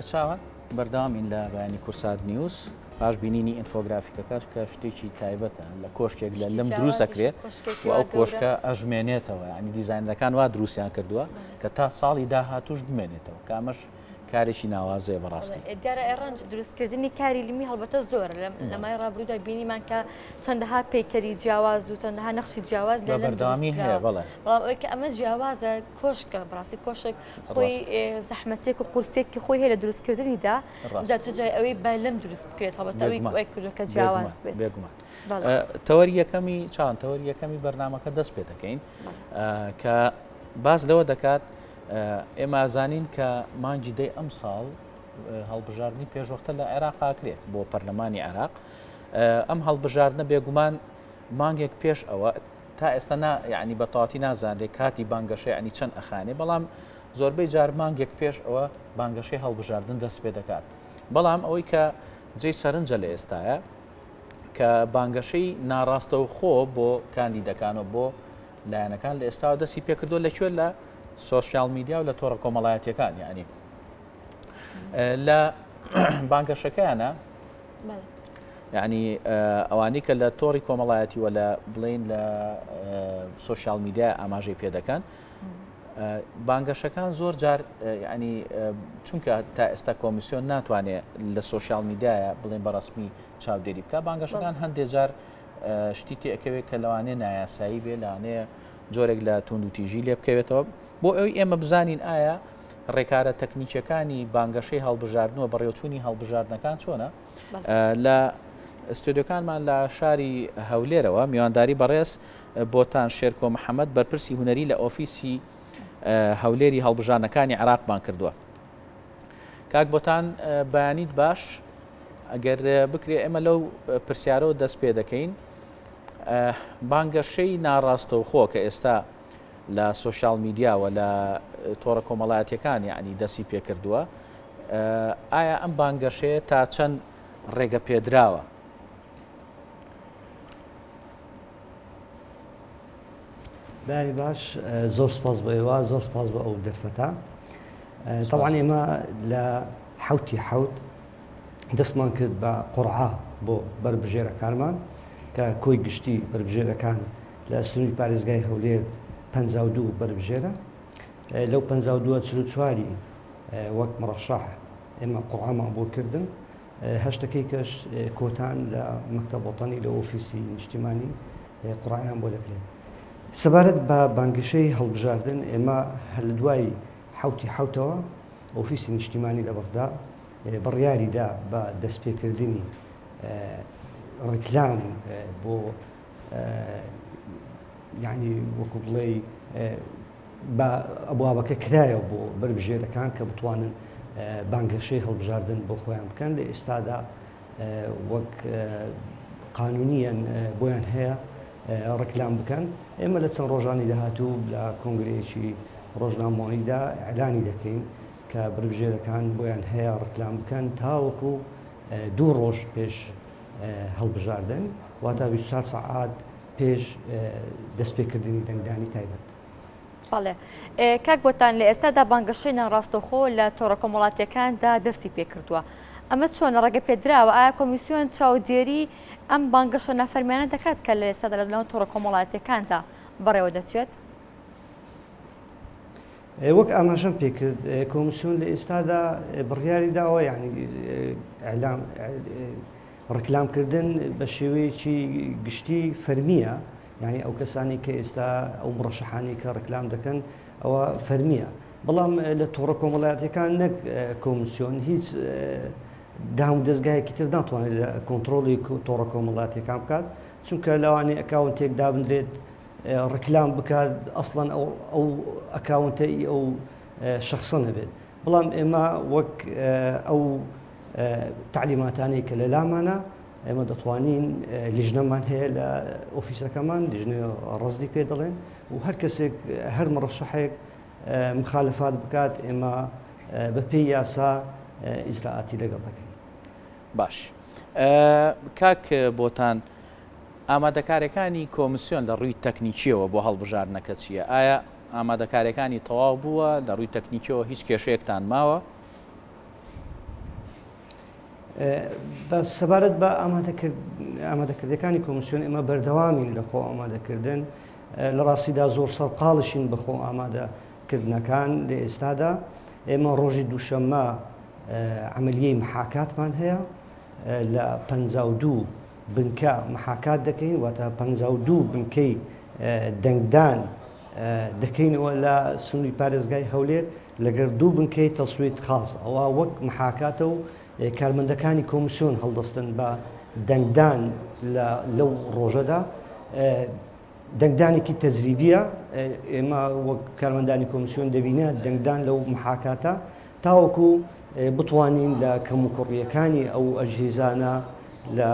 چاوە بەردەوامین لە بەیانی کورسات نیوز پاش بینینی ئینفۆگرافیکەکەش کە شتێکی تایبەتە لە کۆشکێک لە لەم دروستەکرێت و ئەو کۆشکە ئەژمێنێتەوە ینی دیزاینەکان وا دروستیان کردووە کە تا ساڵی داهاتوش بمێنێتەوە کامەش کارێکی ناوازەیە بەڕاستی دیارە ئێڕەنج دروستکردنی کاری لیمی هەڵبەتە زۆر لە مای ڕابردوودا بینیمان کە چەندەها پێکەری جیاواز و چەندەها نەخشی جیاواز لە بەردەوامی هەیە بەڵێ بەڵام ئەوەی کە ئەمە جیاوازە کۆشکە بڕاستی کۆشک خۆی زەحمەتێک و قورسێکی خۆی هەیە لە دروستکردنیدا دەتەجای ئەوەی با لەم دروست بکرێت هەڵبەتە ئەوەی کردوکە جیاواز بێت بێگومان تەوەری یەکەمی چاوان تەوەری یەکەمی بەرنامەکە دەست پێ دەکەین کە باس لەوە دەکات ئێمە ئازانین کە مانگی دەی ئەم ساڵ هەڵبژاردننی پێشوەختە لە عێراقاکرێت بۆ پەرلەمانی عێراق ئەم هەڵبژاردنە بێگومان مانگێک پێش ئەوە تا ئێستا یعنی بە تەواوی نازانێت کاتی بانگەشەی ینی چەند ئەخانێ بەڵام زۆربەی جار مانگێک پێش ئەوە بانگەشەی هەڵبژاردن دەست پێ دەکات بەڵام ئەوەی کە جێی سەرنجە لە ئێستاە کە بانگەشەی ناڕاستە و خۆ بۆ کاندیدەکانەوە بۆ لایەنەکان لە ئێستاوە دەستی پێکردو لەکوێ لە سوۆسیال میدیا و لە تۆڕە کۆمەڵایەتیەکان یعنی لە بانگەشەکەیانە یعنی ئەوانی کە لە تۆڕی کۆمەڵایەتی و لە بڵین لە سوۆسیال میدیا ئاماژەی پێ دەکەن بانگەشەکان زۆر جار ینی چونکە تا ئێستا کۆمیسیۆن ناتوانێت لە سوۆسیال میدیایە بڵێن بەڕسمی چاودێری بکە بانگەشەکان هەندێک جار شتی تێکەوێت کە لەوانەیە نایاسایی بێ لەوانەیە جۆرێک لە تونند و تیژی لێ بکەوێتەوە بۆ ئەوی ئێمە بزانین ئایا ڕێکارە تەکنیکیەکانی بانگەشەی هەڵبژاردنەوە بەڕێوەچوونی هەڵبژاردنەکان چۆنە لە ئستودیۆکانمان لە شاری هەولێرەوە میوانداری بەڕێز بۆتان شێرکۆ محەممەد بەرپرسی هوەری لە ئۆفیسی هەولێری هەڵبژاردنەکانی عێراقمان کردووە کاک بۆتان بەیانیت باش ئەگەر بکرێ ئێمە لەو پرسیارەوە دەست پێ دەکەین بانگەشەی ناڕاستە و خۆ کە ئێستا لە سوۆسیال میدیا و لە تۆڕە کۆمەڵایەتیەکان یعنی دەستی پێکردووە ئایا ئەم بانگەشەیە تا چەند ڕێگە پێدراوە بای باش زۆر سپاس بۆ ئێوە زۆر سپاس بۆ ئەو دەرفەتە طبعا ئێمە لە حوتی حوت دەستمان کرد بە قورعا بۆ بربژێرەکانمان کە کۆی گشتی بربژێرەکان لە سنووری پارێزگای هەولێر 52 بربژێرە لەو 52 44 وەک مڕەشەح ئێمە قورعامان بۆ کردن هەشتەکەی کەش کۆتان لە مەکتەب وەتانی لە ئۆفیسی نیشتیمانی قورعیان بۆ دەکرێت سەبارەت بە بانگەشەی هەڵبژاردن ئێمە هەر لە دوای حوتی حوتەوە ئۆفیسی نیشتیمانی لە بەغدا بڕیاریدا بە دەستپێکردنی ڕیکلام بۆ یعنی وەکو بڵێ بە ئەبوابەکە کرایەوە بۆ بربژێرەکان کە بتوانن بانگەشەی هەڵبژاردن بۆ خۆیان بکەن لە ئێستادا وەک قانونیان بۆیان هەیە ڕیکلام بکەن ئێمە لە چەند ڕۆژانی داهاتوو لە کۆنگرەیەکی ڕۆژنامەوەییدا ئەعلانی دەکەین کە بربژێرەکان بۆیان هەیە ڕیکلام بکەن تاوەکو 2 ڕۆژ پێش هەڵبژاردن واتە 24 سەعات پێش دەستپێکردنی دەنگدانی تایبەت. بەڵێ کاک بۆتان لە ئێستادا بانگەشەی ناڕاستەوخۆ لە تۆڕە کۆمەڵاتیەکاندا دەستی پێکردووە ئەمە چۆن ڕێگە پێدراوە ئایا کۆمیسیۆن چاودێری ئەم بانگەشە نافەرمانە دەکات کە لە ئێستادا لەناو تۆڕە کۆمەڵاتیەکاندا بەڕێوە دەچێت؟ وەک ئاماژەم پێکرد کۆمیسیۆن لە ئێستادا بڕیاری داوە یعنی ڕیکلامکردن بە شێوەیەکی گشتی فەرمیە یعنی ئەو کەسانی کە ئێستا ئەو مڕەشەحانی کە ڕیکلام دەکەن ئەوە فەرمیە بەڵام لە تۆڕە کۆمەڵایەتیەکان نەک کۆمیسیۆن هیچ دام دەستگایەکی تر ناتوانێت لە کۆنتترۆلی تۆڕە کۆمەڵایەتیەکان بکات چونکە لەوانەیە ئەکاونتێک دابدرێت ڕیکلام بکات ئەسڵەن ئەو ئەکاونتەی ئەو شخصە نەبێت بەڵام ئێمە وەک ئەو تعلیماتانی کە لە لامانە ئێمە دەتوانین لیژنەمان هەیە لە ئۆفیسەکەمان لیژنە ڕزدی پێ دەڵێن و هەر کەسێک هەر مڕەشەحێک مخالفات بکات ئێمە بە پێی یاسا ئیجراعاتی لەگەڵ دەکەین. باش کاک بۆتان ئامادەکاریەکانی کۆمیسیۆن لە ڕووی تەکنیکیەوە بۆ هەڵبژاردنەکە چییە؟ ئایا ئامادەکاریەکانی تەواو بووە لە ڕووی تەکنیکیەوە هیچ کێشەیەکتان ماوە؟ بە سەبارەت بە ئامادەکردەکانی کۆمیسیۆن ئێمە بەردەوامین لە خۆ ئامادەکردن لە ڕاستیدا زۆر سەرقاڵشین بەخۆ ئامادەکردنەکان لە ئێستادا ئێمە ڕۆژی دووشەممە عملیەی محاکاتمان هەیە لە 52 بنکە محاکات دەکەین واتە 52 بنکەی دەنگدان دەکەینەوە لە سنووری پارێزگای هەولێر لەگەر دوو بنکەی تەسویت خاص ئەوە وەک محاکاتە و کارمەندەکانی کۆمیسیۆن هەڵدەستن بە دەنگدان لەو ڕۆژەدا دەنگدانێکی تەجریبیە ئێمە وەک کارمەندانی کۆمیسیۆن دەبینە دەنگدان لەو محاکاتە تاوەکو بتوانین لە کەم و کوڕیەکانی ئەو ئەجهێزانە لە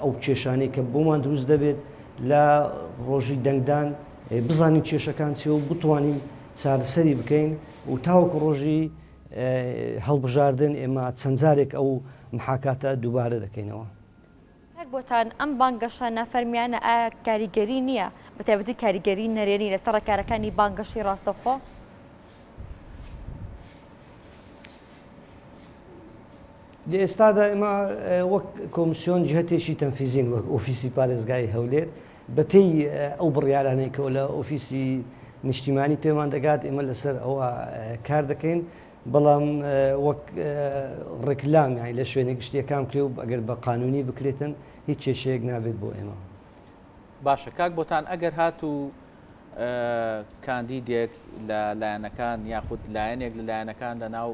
ئەو کێشانەی کە بۆمان دروست دەبێت لە ڕۆژی دەنگدان بزانین کێشەکان چی و بتوانین چارەسەری بکەین و تاوەکو ڕۆژی هەڵبژاردن ئێمە چەند جارێک ئەو محاکاتە دووبارە دەکەینەوە. بۆتان ئەم بانگەشە نافەرمیانە ئایا کاریگەری نییە بە تایبەتی کاریگەری نەرێنی لەسەر ڕێکارەکانی بانگەشی ڕاستەوخۆ؟ لە ئێستادا ئێمە وەک کۆمیسیۆن جهتێکی تەنفیزین وەک ئۆفیسی پارێزگای هەولێر بەپێی ئەو بڕیارانەی کە لە ئۆفیسی نیشتیمانی پێمان دەگات ئێمە لەسەر ئەوە کار دەکەین بەڵام وەک ڕێکلام یانی لە شوێنە گشتیەکان کرێ و ئەگەر بە قانونی بکرێتن هیچ کێشەیەک نابێت بۆ ئێمە. باشە کاک بۆتان ئەگەر هاتوو کاندیدێک لە لایەنەکان یاخود لایەنێک لە لایەنەکان لە ناو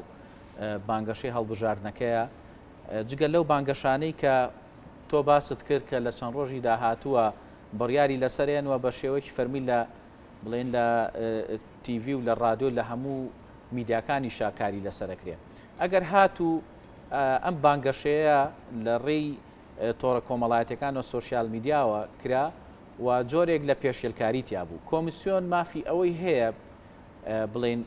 بانگەشەی هەڵبژاردنەکەیە جگە لەو بانگەشانەی کە تۆ باست کرد کە لە چەند ڕۆژی داهاتووە بڕیاری لەسەرێنوە بە شێوەیەکی فەرمی لە بڵێن لە تیڤ و لە ڕادیۆ لە هەموو میدیاکانی شاکاری لەسەرەکرێ ئەگەر هاتوو ئەم بانگەشەیە لە ڕێی تۆڕە کۆمەڵایەتەکان و سۆشیال میدیاوە کرا و جۆرێک لە پێشێلکاری تیا بوو کۆمیسیۆن مافی ئەوەی هەیە بڵێن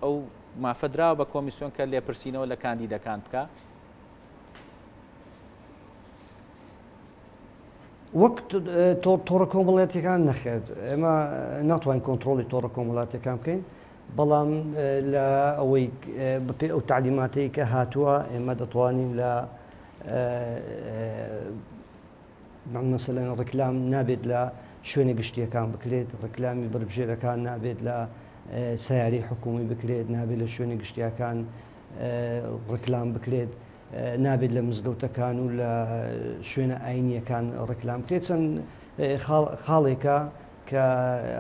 ئەو مافەدراوە بە کۆمیسیۆن کە لێپرسینەوە لە کاندیدەکان بکە وەک تۆڕە کۆمەڵایەتەکان نەخێت ئێمە ناتوانین کۆنتترۆلی تۆڕە کۆمەڵاتەکان بکەین بەڵام لە ئەوەی بەپێ ئەو تعلیماتەی کە هاتووە ئێمە دەتوانین لە مەسەلەن ڕێکلام نابێت لە شوێنە گشتیەکان بکرێت ڕێکلامی بەربژێرەکان نابێت لە سیاری حکومی بکرێت نابێت لە شوێنە گشتیەکان ڕێکلام بکرێت نابێت لە مزگەوتەکان و لە شوێنە ئاینیەکان ڕێکلام بکرێت چەند خاڵێکە کە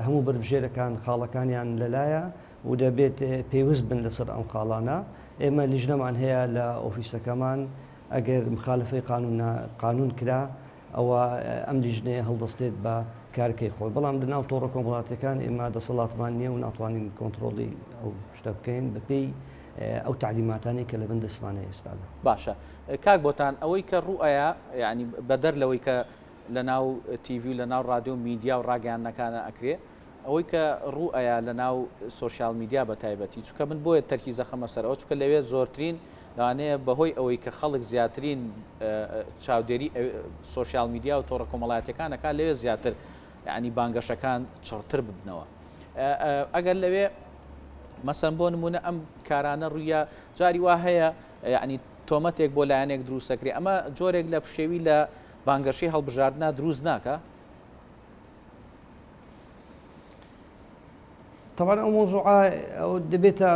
هەموو بەربژێرەکان خاڵەکانیان لەلایە و دەبێت پێویست بن لەسەر ئەم خاڵانە ئێمە لیژنەمان هەیە لە ئۆفیسەکەمان ئەگەر مخالفەی قانون کرا ئەوە ئەم لیژنەیە هەڵدەستێت بە کارکەی خۆی بەڵام لەناو تۆڕە کۆمەڵاتەکان ئێمە دەسەڵاتمان نییە و ناتوانین کۆنتترۆلی ئەو شتە بکەین بەپێی ئەو تعلیماتانی کە لە بن دەستمانە ئێستادا. باشە کاک بۆتان ئەوەی کە ڕوئایە یعنی بەدەر لەوەی کە لە ناو تیڤ و لە ناو ڕادیۆ میدیا و ڕاگەیانەکانە ئەکرێ ئەوەی کە ڕوئایە لە ناو سۆشیال میدیا بە تایبەتی چونکە من بۆیە تەرکیزە خەمە سەرەوە چونکە لەوێ زۆرترین لەوانەیە بەهۆی ئەوەی کە خەڵک زیاترین چاودێری سۆشیال میدیا و تۆڕە کۆمەڵایەتەکانەکە لەوێ زیاتر یعنی بانگەشەکان چڕتر ببنەوە ئەگەر لەوێ مەسەن بۆ نمونە ئەم کارانە ڕوویە جاری وا هەیە یعنی تۆمەتێک بۆ لایەنێک دروستەکرێ ئەمە جۆرێک لە پشێوی لە بانگەشەی هەڵبژاردنە دروست ناکە طبعا ئەو مۆزوعە ئەو دەبێتە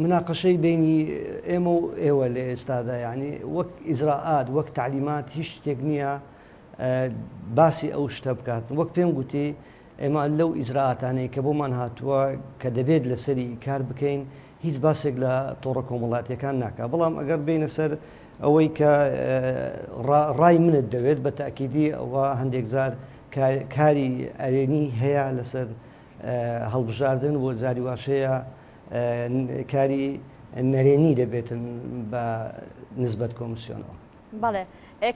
مناقەشەی بینی ئێمە و ئێوە لە ئێستادا یعنی وەک ئیزراعات وەک تعلیمات هیچ شتێک نییە باسی ئەو شتە بکات وەک پێم گوتی ئێمە لەو ئیزراعاتانەی کە بۆمان هاتووە کە دەبێت لەسەری کار بکەین هیچ باسێک لە تۆڕە کۆمەڵاتیەکان ناکات بەڵام ئەگەر بینە سەر ئەوەی کە ڕای منت دەوێت بە تاکیدی ئەوە هەندێک زار کاری ئەرێنی هەیە لەسەر هەڵبژاردن بۆ جاری واشەیە کاری نەرێنی دەبێتن بە نسبەت کۆمیسیۆنەوە. بەڵێ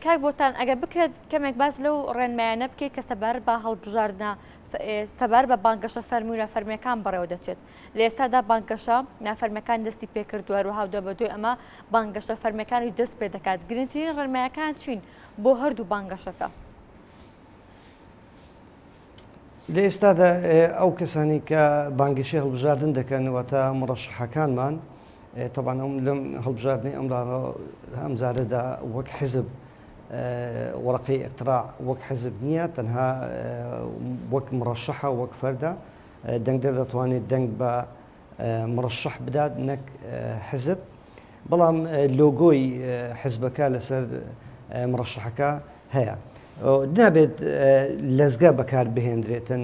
کاک بۆتان ئەگەر بکرێت کەمێک باز لەو ڕێنمایانە بکەیت کە سەبار بە هەڵبژاردنە سەبار بە بانگەشە فەرمی و نافەرمیەکان بەڕێوە دەچێت لە ئێستادا بانگەشە نافەرمیەکان دەستی پێکردووە هەروەها دو بە دوای ئەمە بانگەشە فەرمیەکانی دەست پێ دەکات گرنگترین ڕێنمایەکان چین بۆ هەردوو بانگەشەکە؟ لە ئێستادا ئەو کەسانی کە بانگەشەی هەڵبژاردن دەکەنەوە تا مڕەشەحەکانمان طبعا لەم هەڵبژاردنەی ئەم جارەدا وەک حزب وەرەقەی اقتراع وەک حزب نییە تەنها وەک مرەشەحە وەک فەردە دەنگدەر دەتوانێت دەنگ بە مرەشەح بدات نەک حزب بەڵام لۆگۆی حزبەکە لەسەر مرەشەحەکە هەیە نابێت لەزگە بەکار بهێنرێتن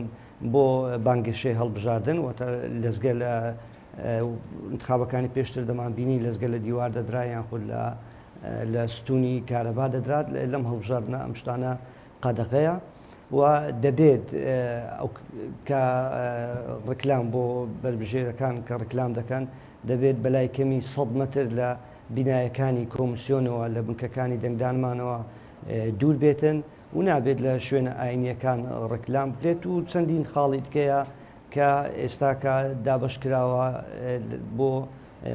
بۆ بانگێشەی هەڵبژاردن واتە لەزگە لە انتخابەکانی پێشتر دەمانبینی لەزگە لە دیوار دەدرا یان خود لە ستونی کارەبا دەدرات لەم هەڵبژاردنە ئەم شتانە قەدەغەیە و دەبێت کە ڕکلام بۆ بربژێرەکان کە ڕکلام دەکەن دەبێت بەلای کەمی 100 متر لە بینایەکانی کۆمیسیۆنەوە لە بنکەکانی دەنگدانمانەوە دوور بێتن و نابێت لە شوێنە ئاینیەکان ڕکلام بکرێت و چەندین خاڵی تکەیە کە ئێستاکە دابش کراوە بۆ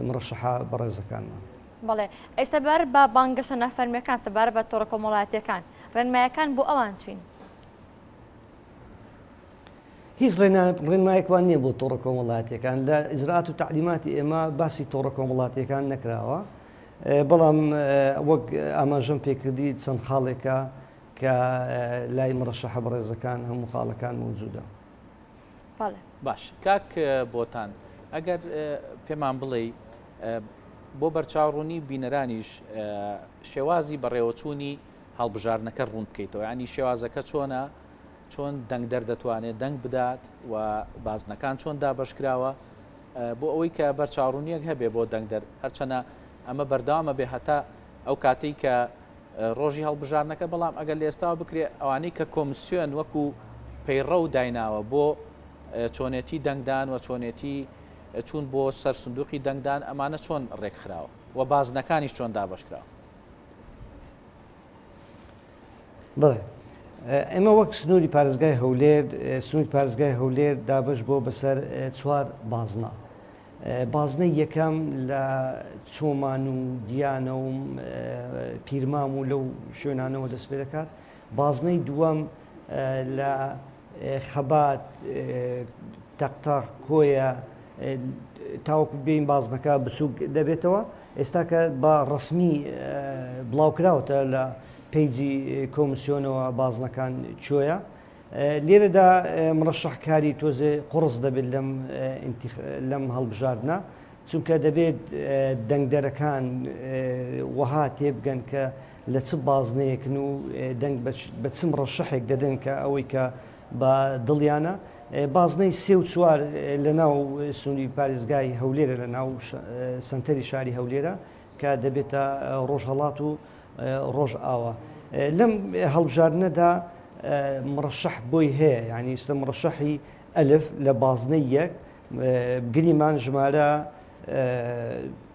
مرەشەحە بەڕێزەکانمان. بەڵێ ئێستا بەر بە بانگەشە نەفەرمیەکان سەبارەت بە تۆڕە کۆمەڵایەتیەکان ڕێنمایەکان بۆ ئەوان چین؟ هیچ ڕێنمایەکوان نییە بۆ تۆڕە کۆمەڵایەتیەکان لە ئیجرات و تعلیماتی ئێمە باسی تۆڕە کۆمەڵایەتیەکان نەکراوە بەڵام وەک ئاماژەم پێکردی چەند خاڵێکە کە لای مرەشەحە بەڕێزەکان هەموو خاڵەکان موجودە. باش کاک بۆتان ئەگەر پێمان بڵێ بۆ بەرچاوڕوونی بینەرانیش شێوازی بەڕێوەچوونی هەڵبژارنەکە ڕوون بکەیتەوە ینی شێوازەکە چۆنە چۆن دەنگدەر دەتوانێت دەنگ بدات و بازنەکان چۆن دابشکراوە بۆ ئەوەی کە بەرچاوڕوونیەک هەبێ بۆ دەنگدەر هەرچەنە ئەمە بەردەوامە بێ هەتا ئەو کاتەی کە ڕۆژی هەڵبژارنەکە بەڵام ئەگەر لە ئێستاوە بکرێ ئەوانەی کە کۆمیسیۆن وەکو پەیڕە و دایناوە بۆ چۆنێتی دەنگدان و چۆنێتی چوون بۆ سەر سندوقی دەنگدان ئەمانە چۆن ڕێکخراوە و بازنەکانیش چۆن دابشکراوە. بڵێ ئێمە وەک سنووری پارێزگای هەولێر سنووری پارێزگای هەولێر دابش بۆ بەسەر 4 بازنە. بازنەی یەکەم لە چۆمان و دیانە و پیرمام و لەو شوێنانەوە دەست پێ دەکات. بازنەی دووەم لە خەبات تەقتاق کۆیە تاوەکو بین بازنەکە بچووک دەبێتەوە ئێستا کە بە ڕسمی بڵاوکراوەتە لە پیجی کۆمیسیۆنەوە بازنەکان چۆیە لێرەدا مرەشەحکاری تۆزێ قڕس دەبێت لەم هەڵبژاردنە چونکە دەبێت دەنگدەرەکان وەها تێبگەن کە لە چ بازنەیەکن و دەنگ بە چ مرەشەحێک دەدەن کە ئەوەی کە بە دڵیانە بازنەی 3 و 4 لە ناو سنووری پارێزگای هەولێرە لە ناو سنتەری شاری هەولێرە کە دەبێتە ڕۆژهەڵات و ڕۆژ ئاوە لەم هەڵبژاردنەدا مرەشەح بۆی هەیە یعنی ئێستا مرەشەحی ئەلف لە بازنەی یەک گریمان ژمارە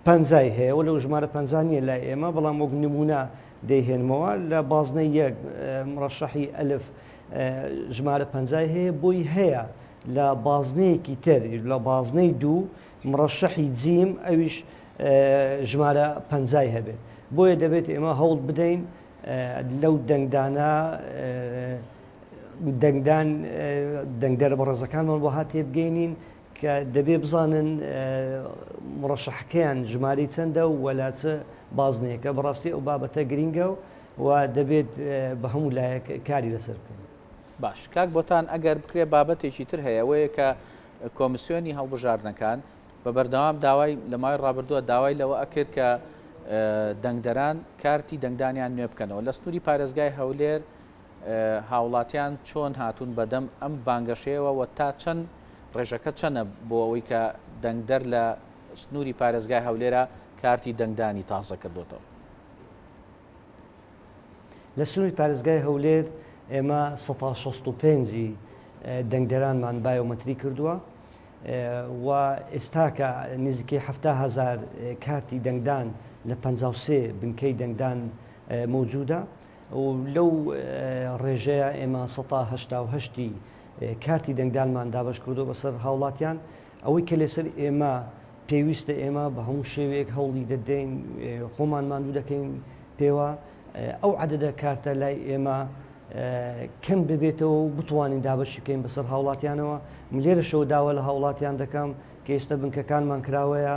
50 هەیە و لەو ژمارە 50 نیە لای ئێمە بەڵام وەک نمونە دەیهێنمەوە لە بازنەی یەک مرەشەحی ئەلف ژمارە 50 هەیە بۆی هەیە لە بازنەیەکی تر لە بازنەی دوو مرەشەحی جیم ئەویش ژمارە 50 هەبێت بۆیە دەبێت ئێمە هەوڵ بدەین لەو دەنگدانە دەنگدەرە بەڕێزەکانمان بۆ هاتێ بگەینین کە دەبێ بزانن مرەشەحەکەیان ژمارەی چەندە و وەلاچە بازنەیەکە بەڕاستی ئەو بابەتە گرینگە و دەبێت بە هەموو لایەک کاری لەسەر بکەین. باش کاک بۆتان ئەگەر بکرێ بابەتێکی تر هەیە ئەوەیە کە کۆمیسیۆنی هەڵبژاردنەکان بە بەردەوام داوای لە ماوەی ڕابردووە داوای لەوە ئەکرد کە دەنگدەران کارتی دەنگدانیان نوێ بکەنەوە لە سنووری پارێزگای هەولێر هاوڵاتیان چۆن هاتوون بەدەم ئەم بانگەشەیەوە و تا چەند ڕێژەکە چەنە بۆ ئەوەی کە دەنگدەر لە سنووری پارێزگای هەولێرە کارتی دەنگدانی تازە کردوتەوە. لە سنووری پارێزگای هەولێر ئێمە 165 دەنگدەرانمان بایۆمەتری کردووە و ئێستاکە نزیکەی 7,000 کارتی دەنگدان لە 53 بنکەی دەنگدان موجودە و لەو ڕێژەیە ئێمە 188 کارتی دەنگدانمان دابش کردو بەسەر هاوڵاتیان ئەوەی کە لەسەر ئێمە پێویستە ئێمە بە هەموو شێوەیەک هەوڵی دەدەین خۆمان ماندوو دەکەین پێوە ئەو عەدەدە کارتە لای ئێمە کەم ببێتەوە و بتوانین دابەشی بکەین بەسەر هاوڵاتیانەوە لێرەشەوە داوە لە هاوڵاتیان دەکەم کە ئێستا بنکەکانمان کراوەیە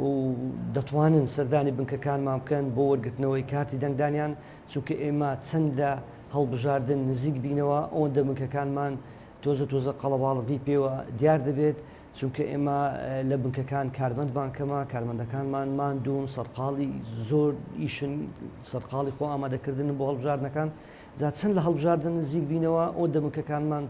و دەتوانن سەردانی بنکەکانمان بکەن بۆ وەرگرتنەوەی کارتی دەنگدانیان چونکە ئێمە چەندە هەڵبژاردن نزیک بینەوە ئەوەندە بنکەکانمان تۆزە قەڵەباڵغی پێوە دیار دەبێت چونکە ئێمە لە بنکەکان کارمەندمان کەمە کارمەندەکانمان ماندوون سەرقاڵی زۆر ئیشن سەرقاڵی خۆ ئامادەکردن بۆ هەڵبژاردنەکان جا چەند لە هەڵبژاردن نزیک بینەوە ئەوەندە بنکەکانمان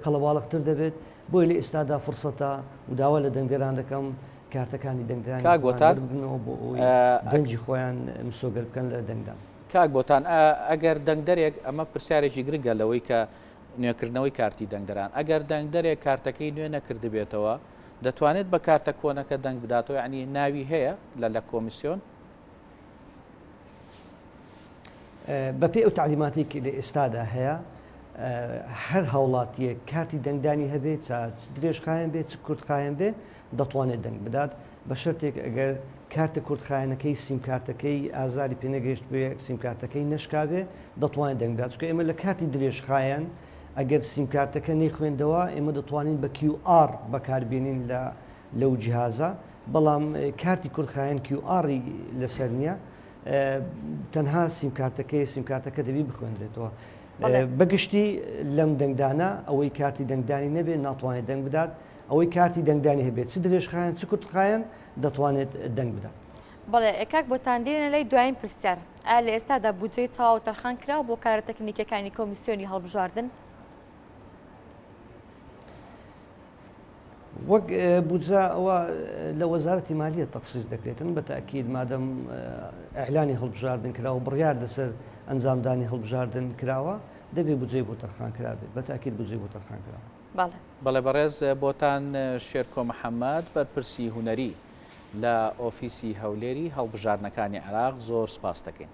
قەڵەباڵغتر دەبێت بۆی لە ئێستادا فرسەتە و داوا لە دەنگەران دەکەم کارتەکانی دەنگدانەوە بۆ ئەوی دەنجی خۆیان مسۆگەر بکەن لە دەنگدان. کاک بۆتان ئەگەر دەنگدەرێک ئەمە پرسیارێکی گرنگە لەوەی کە نوێکردنەوەی کارتی دەنگدەران ئەگەر دەنگدەرێک کارتەکەی نوێ نەکرد بێتەوە دەتوانێت بە کارتە کۆنەکە دەنگ بداتەوە ینی ناوی هەیە لە کۆمیسیۆن بەپێ ئەو تعلیماتی کە لە ئێستادا هەیە هەر هاوڵاتیە کارتی دەنگدانی هەبێت درێژخایەن بێت چ کورتخایەن بێ دەتوانێت دەنگ بدات بە شەرتێک ئەگەر کارتە کورتخایەنەکەی سیمکارتەکەی ئازاری پێنەگەشت بێ سیمکارتەکەی نشکاوێ دەتوانێت دەنگ بدات چکە ئێمە لە کارتی درێژخایەن ئەگەر سیمکارتەکە نەیخوێندەوە ئێمە دەتوانین بە QR بەکاربێنین لەو جیهازە بەڵام کارتی کورتخایەن QRی لەسەر نییە تەنها سیمکارتەکە دەبی بخوێنرێتەوە. بەگشتی لەم دەنگدانە ئەوەی کارتی دەنگدانی نەبێت ناتوانێت دەنگ بدات ئەوەی کارتی دەنگدانی هەبێت چ درێژخایەن چ کورتخایەن دەتوانێت دەنگ بدات. بەڵێ کاک بۆتان دێنە لای دوایین پرسیار ئایا لە ئێستادا بودجەی تەواو تەرخان کراوە بۆ کارە تەکنیکەکانی کۆمیسیۆنی هەڵبژاردن؟ وەک بودجە ئەوە لە وەزارەتی مالیە تەخسیس دەکرێتن بە تاکید مادەم ئەعلانی هەڵبژاردن کراوە بڕیار لەسەر ئەنجامدانی هەڵبژاردن کراوە دەبێت بودجەی بۆ تەرخان کرابێت بە تاکید بودجەی بۆ تەرخان کراوە. بەڵێ بەڕێز بۆتان شێرکۆ محەممەد بەرپرسی هوەری لە ئۆفیسی هەولێری هەڵبژاردنەکانی عێراق زۆر سپاس دەکەین.